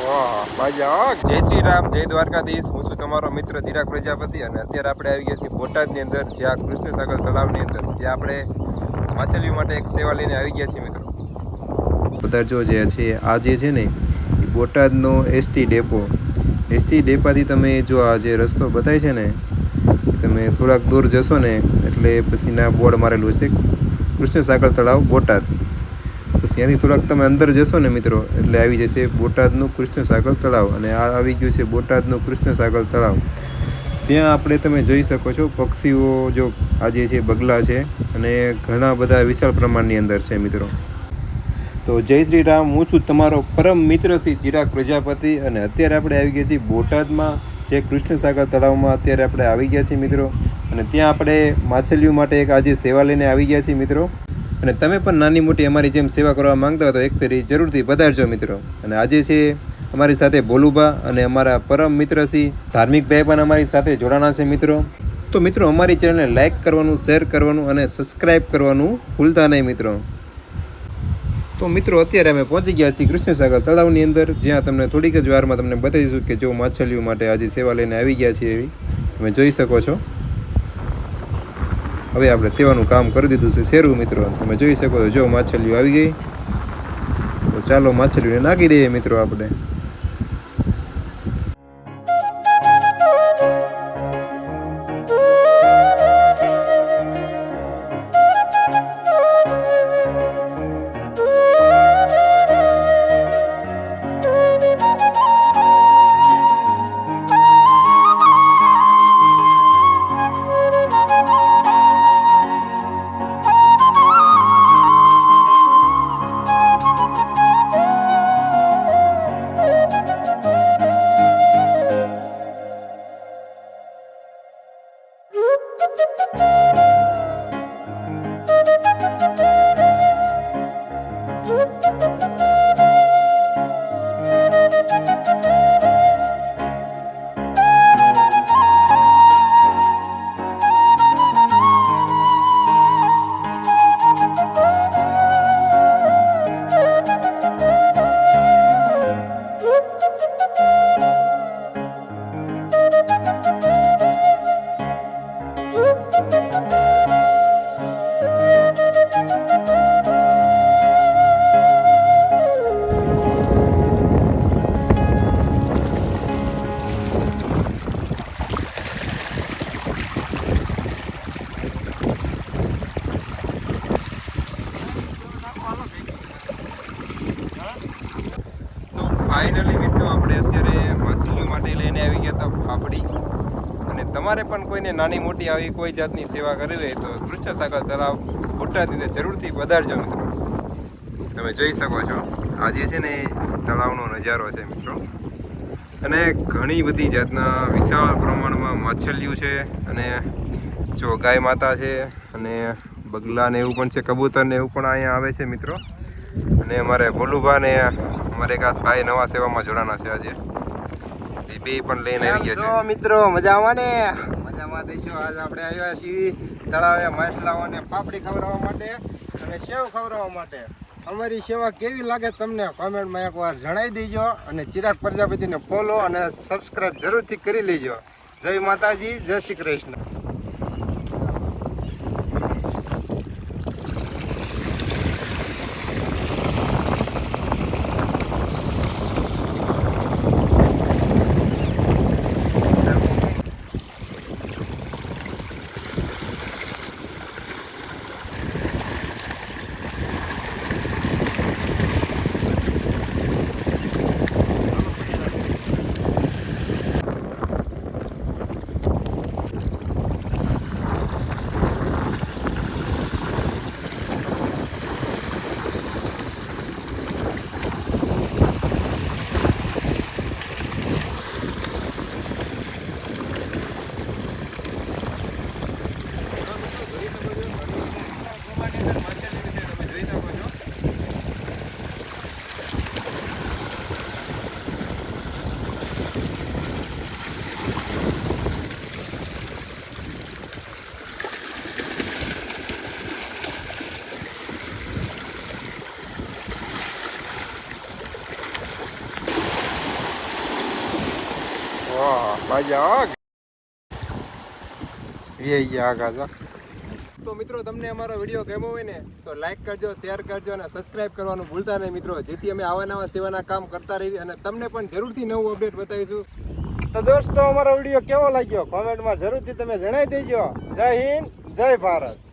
વાહ બાજા જય શ્રી રામ, જય દ્વારકાધીશ. હું છું તમારો મિત્ર ચિરાગ પ્રજાપતિ અને અત્યારે આપણે આવી ગયા છીએ બોટાદની અંદર, જ્યાં કૃષ્ણ સાગર તળાવની અંદર, ત્યાં આપણે માછલીઓ માટે એક સેવા લઈને આવી ગયા છીએ મિત્રો. બધા જો જે છે આ જે છે ને એ બોટાદનો એસટી ડેપાથી તમે જો આ જે રસ્તો બતાય છે ને, તમે થોડાક દૂર જશો ને એટલે પછી ના બોર્ડ મારેલું છે કૃષ્ણ સાગર તળાવ બોટાદ. પછી ત્યાંથી થોડાક તમે અંદર જશો ને મિત્રો એટલે આવી જશે બોટાદનું કૃષ્ણ સાગર તળાવ. અને આ આવી ગયું છે બોટાદનું કૃષ્ણ સાગર તળાવ. ત્યાં આપણે તમે જોઈ શકો છો પક્ષીઓ, જો આ જે છે બગલા છે અને ઘણા બધા વિશાળ પ્રમાણની અંદર છે મિત્રો. તો જય શ્રી રામ, હું છું તમારો પરમ મિત્ર શ્રી ચિરાગ પ્રજાપતિ અને અત્યારે આપણે આવી ગયા છીએ બોટાદમાં જે કૃષ્ણ સાગર તળાવમાં અત્યારે આપણે આવી ગયા છીએ મિત્રો. અને ત્યાં આપણે માછલીઓ માટે એક આજે સેવા લઈને આવી ગયા છીએ મિત્રો. અને તમે પણ નાની મોટી અમારી જેમ સેવા કરવા માંગતા હોય તો એક ફેરી જરૂરથી પધારજો મિત્રો. અને આજે છે અમારી સાથે ભોલુબા અને અમારા પરમ મિત્ર શ્રી ધાર્મિકભાઈ પણ અમારી સાથે જોડાણા છે મિત્રો. તો મિત્રો અમારી ચેનલને લાઇક કરવાનું, શેર કરવાનું અને સબસ્ક્રાઈબ કરવાનું ભૂલતા નહીં મિત્રો. તો મિત્રો અત્યારે અમે પહોંચી ગયા છીએ કૃષ્ણ સાગર તળાવની અંદર, જ્યાં તમને થોડીક જ વારમાં તમને બતાવીશું કે જો માછલીઓ માટે આજે સેવા લઈને આવી ગયા છીએ એવી તમે જોઈ શકો છો. હવે આપણે સેવાનું કામ કરી દીધું છે શેરું મિત્રો. તમે જોઈ શકો છો જો માછલીઓ આવી ગઈ. તો ચાલો માછલીઓને નાખી દઈએ મિત્રો આપણે. ફાઇનલી મિત્રો આપણે અત્યારે માછલીઓ માટે લઈને આવી ગયા હતા ફાફડી. અને તમારે પણ કોઈને નાની મોટી આવી કોઈ જાતની સેવા કરવી હોય તો કૃષ્ણ સાગર તળાવ બોટાદની જરૂરથી પધારજો મિત્રો. તમે જોઈ શકો છો આ જે છે ને તળાવનો નજારો છે મિત્રો. અને ઘણી બધી જાતના વિશાળ પ્રમાણમાં માછલીઓ છે. અને જો ગાય માતા છે અને બગલા ને એવું પણ છે, કબૂતર ને એવું પણ અહીંયા આવે છે મિત્રો. અને અમારે ભોલુભા ને અમારે એક ભાઈ નવા સેવામાં જોડાના છે આજે, એ બે પણ લઈને આવી ગયા છે મિત્રો. મજામાં ને? મજામાં દઈશું. આજ આપણે આવ્યા છીએ તળાવે માછલાઓને પાપડી ખવડાવવા માટે અને સેવ ખવડાવવા માટે. અમારી સેવા કેવી લાગે તમને કોમેન્ટમાં એકવાર જણાવી દેજો. અને ચિરાગ પ્રજાપતિને ફોલો અને સબસ્ક્રાઈબ જરૂરથી કરી લેજો. જય માતાજી, જય શ્રી કૃષ્ણ. વાહ બાજા એ આગળ. તો મિત્રો તમને અમારો વિડીયો ગમ્યો હોય ને તો લાઈક કરજો, શેર કરજો અને સબસ્ક્રાઇબ કરવાનું ભૂલતા નહીં મિત્રો, જેથી અમે આવા નવા સેવાના કામ કરતા રહીએ અને તમને પણ જરૂરથી નવું અપડેટ બતાવીશું. તો દોસ્તો અમારો વિડીયો કેવો લાગ્યો કોમેન્ટમાં જરૂરથી તમે જણાવી દેજો. જય હિન્દ, જય ભારત.